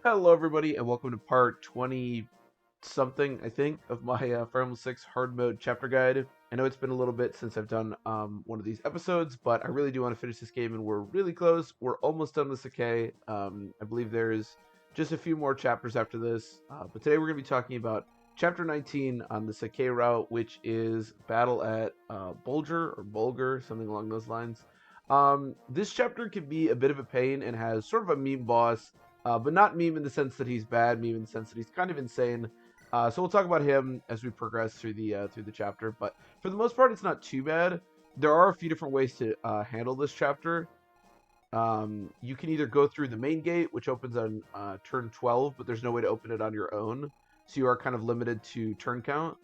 Hello, everybody, and welcome to part 20 something, I think, of my Fire Emblem 6 hard mode chapter guide. I know it's been a little bit since I've done one of these episodes, but I really do want to finish this game, and we're really close. We're almost done with Sacae. I believe there's just a few more chapters after this, but today we're going to be talking about chapter 19 on the Sacae route, which is battle at Bulger, something along those lines. This chapter can be a bit of a pain and has sort of a meme boss, but not meme in the sense that he's bad, meme in the sense that he's kind of insane. So we'll talk about him as we progress through the chapter. But for the most part, it's not too bad. There are a few different ways to handle this chapter. You can either go through the main gate, which opens on turn 12, but there's no way to open it on your own, so you are kind of limited to turn count.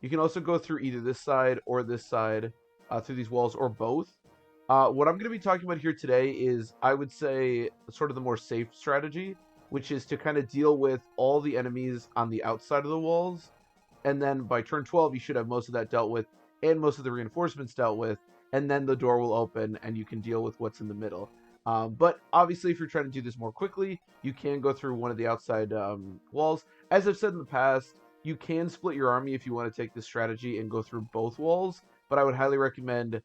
You can also go through either this side or this side through these walls, or both. What I'm going to be talking about here today is, I would say, sort of the more safe strategy, which is to kind of deal with all the enemies on the outside of the walls, and then by turn 12, you should have most of that dealt with, and most of the reinforcements dealt with, and then the door will open, and you can deal with what's in the middle. But obviously, if you're trying to do this more quickly, you can go through one of the outside walls. As I've said in the past, you can split your army if you want to take this strategy and go through both walls, but I would highly recommend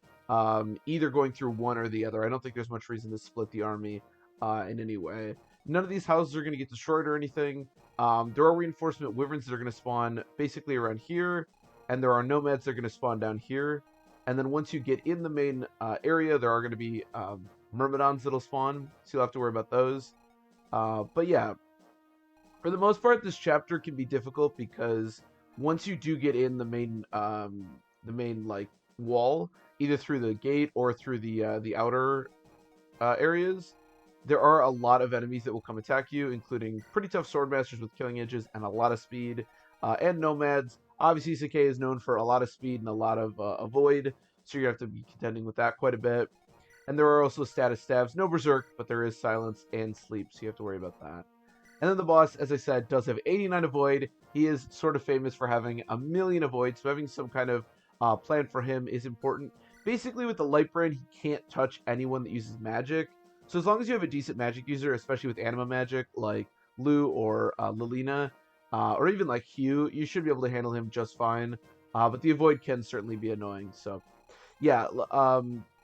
either going through one or the other. I don't think there's much reason to split the army in any way. None of these houses are going to get destroyed or anything. There are reinforcement wyverns that are going to spawn basically around here, and there are nomads that are going to spawn down here. And then once you get in the main area, there are going to be myrmidons that'll spawn, so you'll have to worry about those. But yeah, for the most part, this chapter can be difficult because once you do get in the main like wall, either through the gate or through the outer areas, there are a lot of enemies that will come attack you, including pretty tough swordmasters with killing edges and a lot of speed, and nomads. Obviously, Sacae is known for a lot of speed and a lot of avoid, so you have to be contending with that quite a bit. And there are also status stabs, no berserk, but there is silence and sleep, so you have to worry about that. And then the boss, as I said, does have 89 avoid. He is sort of famous for having a million avoid, so having some kind of plan for him is important. Basically, with the light brand, he can't touch anyone that uses magic. So as long as you have a decent magic user, especially with anima magic like Lou or Lilina, or even like Hugh, you should be able to handle him just fine. But the avoid can certainly be annoying. So yeah,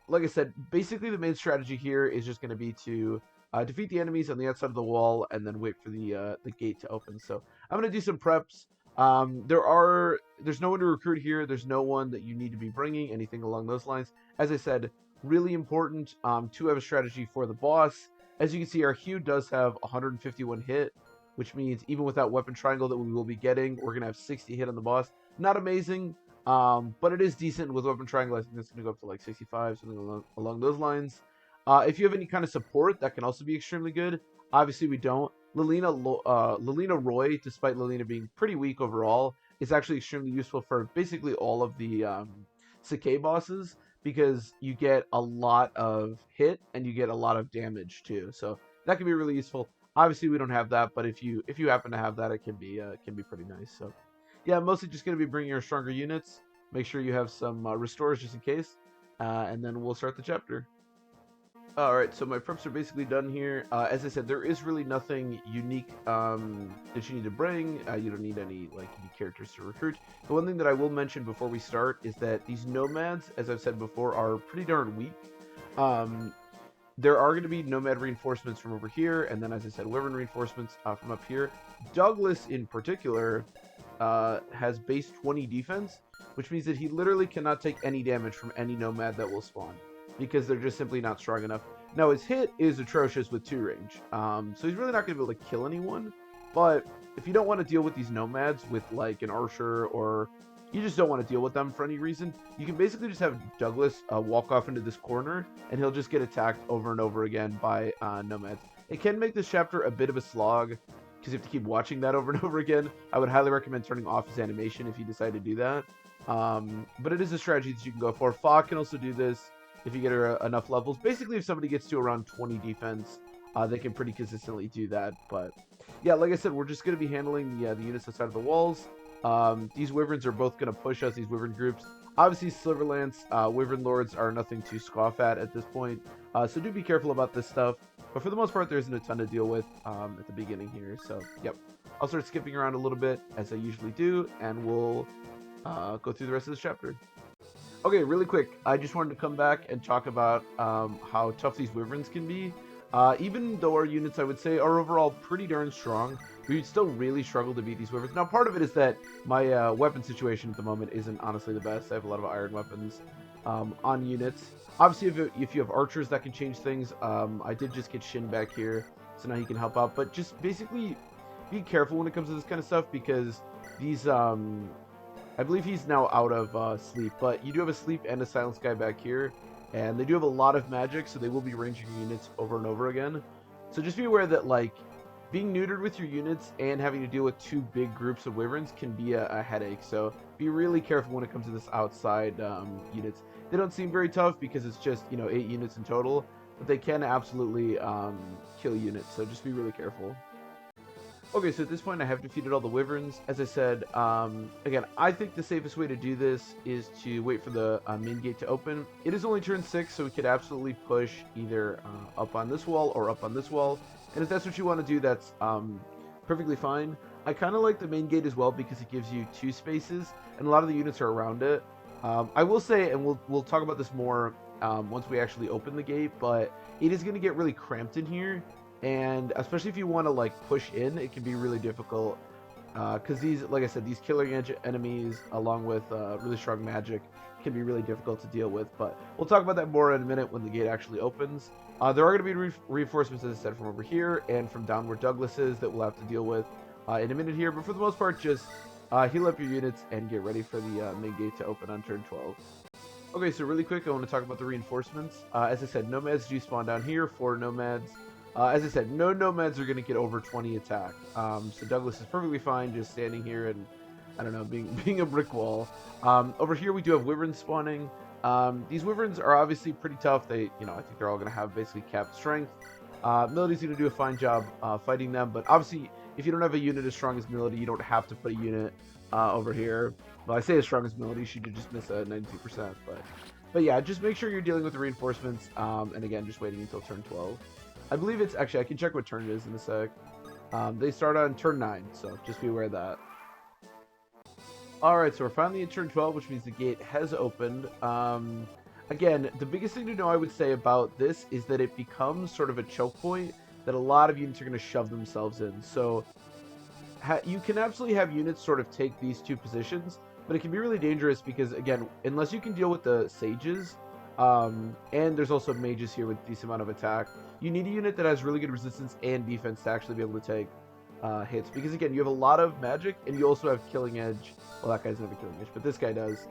like I said, basically the main strategy here is just going to be to defeat the enemies on the outside of the wall and then wait for the gate to open. So I'm going to do some preps. There's no one to recruit here. There's no one that you need to be bringing, anything along those lines. As I said, really important to have a strategy for the boss. As you can see, our Hugh does have 151 hit, which means even without weapon triangle that we will be getting, we're going to have 60 hit on the boss. Not amazing, but it is decent with weapon triangle. I think that's going to go up to like 65, something along those lines. If you have any kind of support, that can also be extremely good. Obviously, we don't. Lilina Roy, despite Lilina being pretty weak overall, is actually extremely useful for basically all of the Sacae bosses, because you get a lot of hit and you get a lot of damage too. So that can be really useful. Obviously, we don't have that, but if you happen to have that, it can be pretty nice. So yeah, I'm mostly just going to be bringing our stronger units. Make sure you have some restores just in case, and then we'll start the chapter. Alright, so my preps are basically done here. As I said, there is really nothing unique that you need to bring. You don't need any unique characters to recruit. The one thing that I will mention before we start is that these nomads, as I've said before, are pretty darn weak. There are going to be nomad reinforcements from over here, and then, as I said, wyvern reinforcements from up here. Douglas, in particular, has base 20 defense, which means that he literally cannot take any damage from any nomad that will spawn, because they're just simply not strong enough. Now, his hit is atrocious with 2 range, so he's really not going to be able to kill anyone, but if you don't want to deal with these nomads with, like, an archer, or you just don't want to deal with them for any reason, you can basically just have Douglas walk off into this corner, and he'll just get attacked over and over again by nomads. It can make this chapter a bit of a slog, because you have to keep watching that over and over again. I would highly recommend turning off his animation if you decide to do that. But it is a strategy that you can go for. Fa can also do this if you get her enough levels. Basically, if somebody gets to around 20 defense, they can pretty consistently do that. But yeah, like I said, we're just going to be handling the units outside of the walls. These wyverns are both going to push us, these wyvern groups. Obviously, Sliverlance, wyvern lords are nothing to scoff at this point. So do be careful about this stuff. But for the most part, there isn't a ton to deal with at the beginning here. So, yep. I'll start skipping around a little bit, as I usually do, and we'll go through the rest of this chapter. Okay, really quick, I just wanted to come back and talk about how tough these wyverns can be. Even though our units, I would say, are overall pretty darn strong, we still really struggle to beat these wyverns. Now, part of it is that my weapon situation at the moment isn't honestly the best. I have a lot of iron weapons on units. Obviously, if you have archers, that can change things. I did just get Shin back here, so now he can help out. But just basically be careful when it comes to this kind of stuff, because these I believe he's now out of sleep, but you do have a sleep and a silence guy back here, and they do have a lot of magic, so they will be ranging your units over and over again. So just be aware that, like, being neutered with your units and having to deal with two big groups of wyverns can be a headache. So be really careful when it comes to this outside units. They don't seem very tough because it's just, 8 units in total, but they can absolutely kill units, so just be really careful. Okay, so at this point I have defeated all the wyverns. As I said, again, I think the safest way to do this is to wait for the main gate to open. It is only turn 6, so we could absolutely push either up on this wall or up on this wall. And if that's what you want to do, that's perfectly fine. I kind of like the main gate as well because it gives you 2 spaces, and a lot of the units are around it. I will say, and we'll talk about this more once we actually open the gate, but it is going to get really cramped in here. And especially if you want to like push in, it can be really difficult because these, like I said, these killing edge enemies along with really strong magic can be really difficult to deal with. But we'll talk about that more in a minute when the gate actually opens. There are going to be reinforcements, as I said, from over here and from downward Douglases that we'll have to deal with in a minute here. But for the most part, just heal up your units and get ready for the main gate to open on turn 12. Okay, so really quick, I want to talk about the reinforcements. As I said, nomads do spawn down here, 4 nomads. As I said, no nomads are going to get over 20 attack. So Douglas is perfectly fine just standing here and, I don't know, being a brick wall. Over here we do have wyverns spawning. These wyverns are obviously pretty tough. They, I think they're all going to have basically capped strength. Melody's going to do a fine job fighting them, but obviously if you don't have a unit as strong as Melody, you don't have to put a unit over here. Well, I say as strong as Melody, she could just miss a 92%, but yeah, just make sure you're dealing with the reinforcements, and again, just waiting until turn 12. I believe it's, actually, I can check what turn it is in a sec. They start on turn 9, so just be aware of that. Alright, so we're finally at turn 12, which means the gate has opened. Again, the biggest thing to know, I would say, about this is that it becomes sort of a choke point that a lot of units are going to shove themselves in. So you can absolutely have units sort of take these 2 positions, but it can be really dangerous because, again, unless you can deal with the sages, and there's also mages here with a decent amount of attack, you need a unit that has really good resistance and defense to actually be able to take hits. Because, again, you have a lot of magic, and you also have killing edge. Well, that guy doesn't have a killing edge, but this guy does.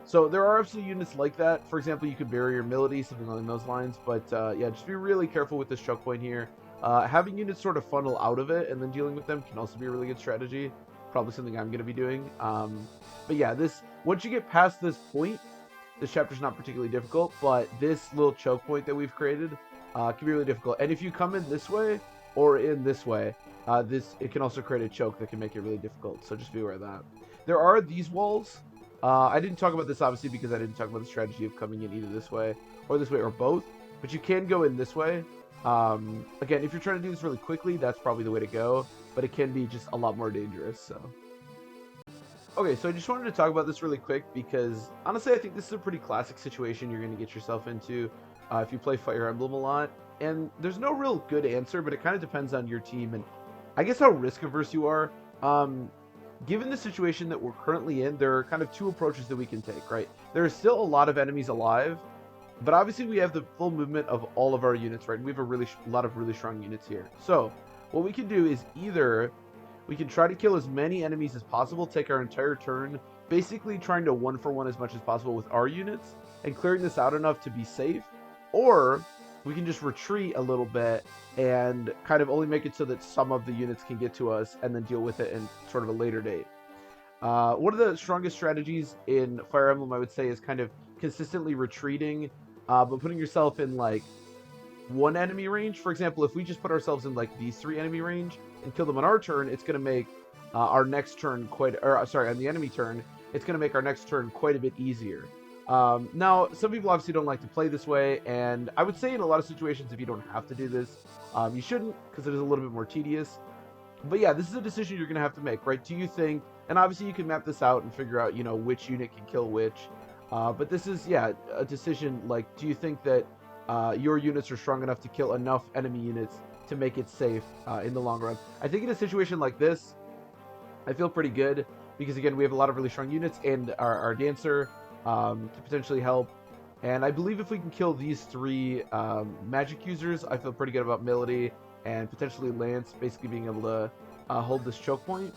So there are absolutely units like that. For example, you could barrier Melody, something along those lines. But, yeah, just be really careful with this choke point here. Having units sort of funnel out of it and then dealing with them can also be a really good strategy. Probably something I'm going to be doing. But yeah, once you get past this point, this chapter's not particularly difficult, but this little choke point that we've created can be really difficult. And if you come in this way or in this way, it can also create a choke that can make it really difficult. So just be aware of that. There are these walls. I didn't talk about this obviously because I didn't talk about the strategy of coming in either this way or both. But you can go in this way. Again, if you're trying to do this really quickly, that's probably the way to go. But it can be just a lot more dangerous. So. Okay, so I just wanted to talk about this really quick because, honestly, I think this is a pretty classic situation you're going to get yourself into if you play Fire Emblem a lot. And there's no real good answer, but it kind of depends on your team and I guess how risk-averse you are. Given the situation that we're currently in, there are kind of 2 approaches that we can take, right? There are still a lot of enemies alive, but obviously we have the full movement of all of our units, right? And we have a lot of really strong units here. So what we can do is either we can try to kill as many enemies as possible, take our entire turn, basically trying to 1-for-1 as much as possible with our units, and clearing this out enough to be safe, or we can just retreat a little bit and kind of only make it so that some of the units can get to us and then deal with it in sort of a later date. One of the strongest strategies in Fire Emblem, I would say, is kind of consistently retreating, but putting yourself in, like, 1 enemy range. For example, if we just put ourselves in, like, these 3 enemy range and kill them on our turn, it's going to make our next turn on the enemy turn, it's going to make our next turn quite a bit easier. Now, some people obviously don't like to play this way, and I would say in a lot of situations, if you don't have to do this, you shouldn't, because it is a little bit more tedious. But yeah, this is a decision you're going to have to make, right? Do you think, and obviously you can map this out and figure out, which unit can kill which. But this is, yeah, a decision, like, do you think that your units are strong enough to kill enough enemy units to make it safe in the long run? I think in a situation like this, I feel pretty good because again we have a lot of really strong units and our dancer to potentially help. And I believe if we can kill these three magic users, I feel pretty good about Melody and potentially Lance basically being able to hold this choke point.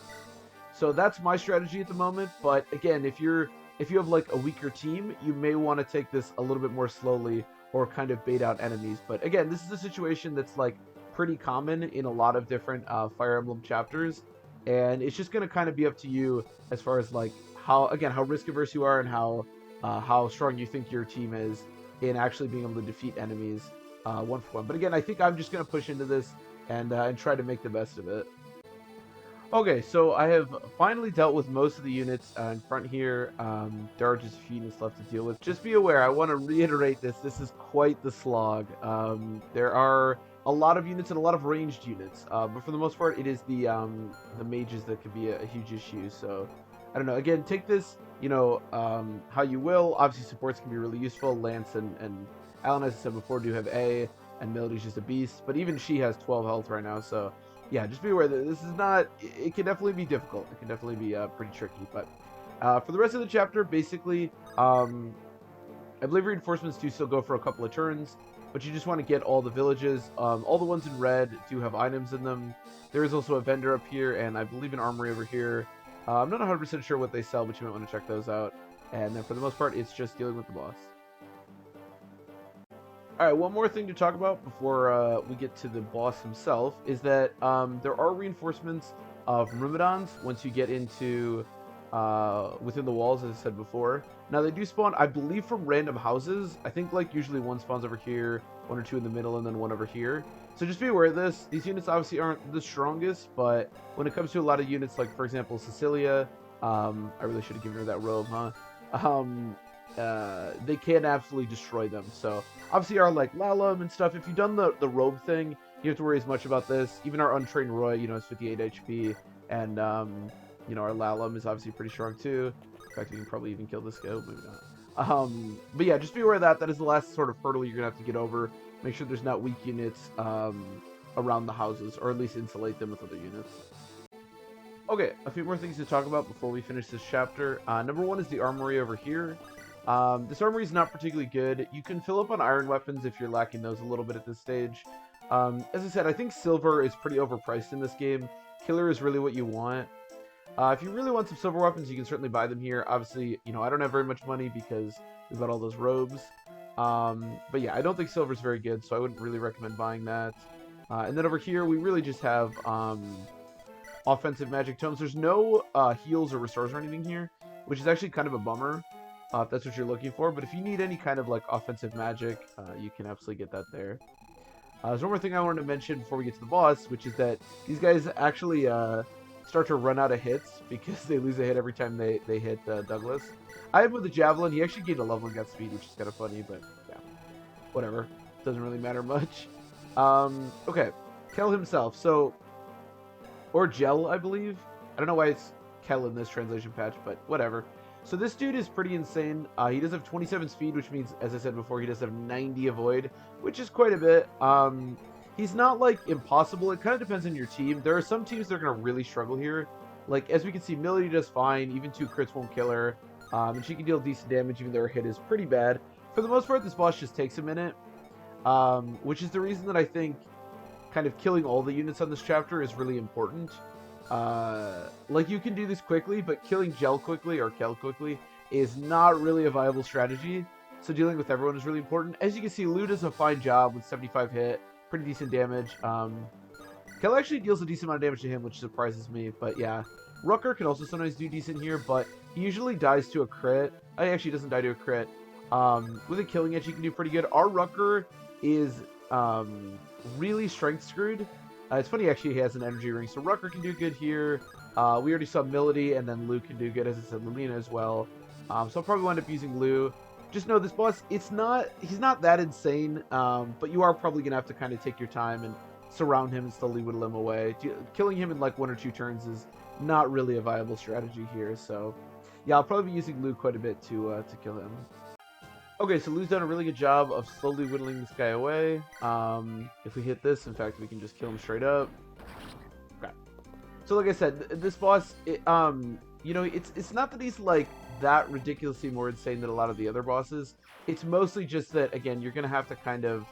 So that's my strategy at the moment. But again, if you have like a weaker team, you may want to take this a little bit more slowly or kind of bait out enemies. But again, this is a situation that's like pretty common in a lot of different Fire Emblem chapters, and it's just gonna kind of be up to you as far as like how risk averse you are and how strong you think your team is in actually being able to defeat enemies one for one. But again, I think I'm just gonna push into this and try to make the best of it. Okay, so I have finally dealt with most of the units in front here. There are just a few units left to deal with. Just be aware, I want to reiterate this. This is quite the slog. There are a lot of units and a lot of ranged units, but for the most part, it is the mages that could be a huge issue. So, I don't know. Again, take this, how you will. Obviously, supports can be really useful. Lance and Alan, as I said before, do have A, and Melody's just a beast. But even she has 12 health right now, so yeah, just be aware that this is not, it can definitely be difficult. It can definitely be pretty tricky. But for the rest of the chapter, basically, I believe reinforcements do still go for a couple of turns, but you just want to get all the villages. All the ones in red do have items in them. There is also a vendor up here, and I believe an armory over here. I'm not 100% sure what they sell, but you might want to check those out. And then for the most part, it's just dealing with the boss. All right, one more thing to talk about before we get to the boss himself is that there are reinforcements of Myrmidons once you get into within the walls, as I said before. Now, they do spawn, I believe, from random houses. I think, like, usually one spawns over here, one or two in the middle, and then one over here. So just be aware of this. These units obviously aren't the strongest, but when it comes to a lot of units, like, for example, Cecilia, I really should have given her that robe, huh? They can absolutely destroy them. So obviously our like Lalum and stuff, if you've done the robe thing, you don't have to worry as much about this. Even our untrained Roy, is 58 HP, and our Lalum is obviously pretty strong too. In fact, we can probably even kill this guy, maybe not. But yeah, just be aware of that. That is the last sort of hurdle you're gonna have to get over. Make sure there's not weak units around the houses, or at least insulate them with other units. Okay, a few more things to talk about before we finish this chapter. Number one is the armory over here. This armory is not particularly good. You can fill up on iron weapons if you're lacking those a little bit at this stage. As I said, I think silver is pretty overpriced in this game. Killer is really what you want. If you really want some silver weapons, you can certainly buy them here. Obviously, I don't have very much money because we've got all those robes. But yeah, I don't think silver is very good, so I wouldn't really recommend buying that. And then over here, we really just have offensive magic tomes. There's no heals or restores or anything here, which is actually kind of a bummer. If that's what you're looking for, but if you need any kind of like offensive magic, you can absolutely get that there. There's one more thing I wanted to mention before we get to the boss, which is that these guys actually start to run out of hits because they lose a hit every time they hit Douglas. I have with the javelin, he actually gained a level in gut speed, which is kind of funny, but yeah, whatever. Doesn't really matter much. Okay, Kel himself. So, or Gel, I believe. I don't know why it's Kel in this translation patch, but whatever. So this dude is pretty insane. He does have 27 speed, which means, as I said before, he does have 90 avoid, which is quite a bit. He's not, like, impossible. It kind of depends on your team. There are some teams that are going to really struggle here. Like, as we can see, Millie does fine. Even 2 crits won't kill her. And she can deal decent damage, even though her hit is pretty bad. For the most part, this boss just takes a minute. Which is the reason that I think kind of killing all the units on this chapter is really important. Like, you can do this quickly, but killing Gel quickly or Kel quickly is not really a viable strategy. So dealing with everyone is really important. As you can see, Lou does a fine job with 75 hit, pretty decent damage. Kel actually deals a decent amount of damage to him, which surprises me. But yeah, Rucker can also sometimes do decent here, but he usually dies to a crit. He actually doesn't die to a crit. With a killing edge, he can do pretty good. Our Rucker is really strength screwed. It's funny, actually, he has an energy ring, so Rucker can do good here. We already saw Melody, and then Lou can do good, as I said, Lulina as well. So I'll probably wind up using Lou. just know this boss, he's not that insane, but you are probably going to have to kind of take your time and surround him and slowly whittle him away. Killing him in like 1 or 2 turns is not really a viable strategy here, so yeah, I'll probably be using Lou quite a bit to kill him. Okay, so Lou's done a really good job of slowly whittling this guy away. If we hit this, in fact, we can just kill him straight up. Okay. So like I said, this boss, you know, it's not that he's like that ridiculously more insane than a lot of the other bosses. It's mostly just that, again, you're gonna have to kind of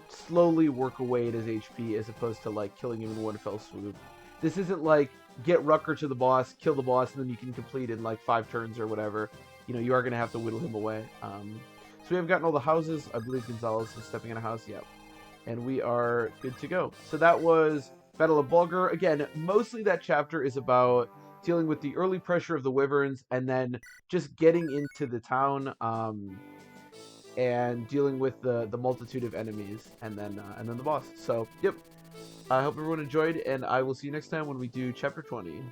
slowly work away at his HP as opposed to like killing him in one fell swoop. This isn't like get Rucker to the boss, kill the boss, and then you can complete in like 5 turns or whatever. You know, you are going to have to whittle him away. So we have gotten all the houses. I believe Gonzalez is stepping in a house. Yep. And we are good to go. So that was Battle of Bulgur. Again, mostly that chapter is about dealing with the early pressure of the Wyverns and then just getting into the town and dealing with the multitude of enemies and then the boss. So, yep. I hope everyone enjoyed, and I will see you next time when we do Chapter 20.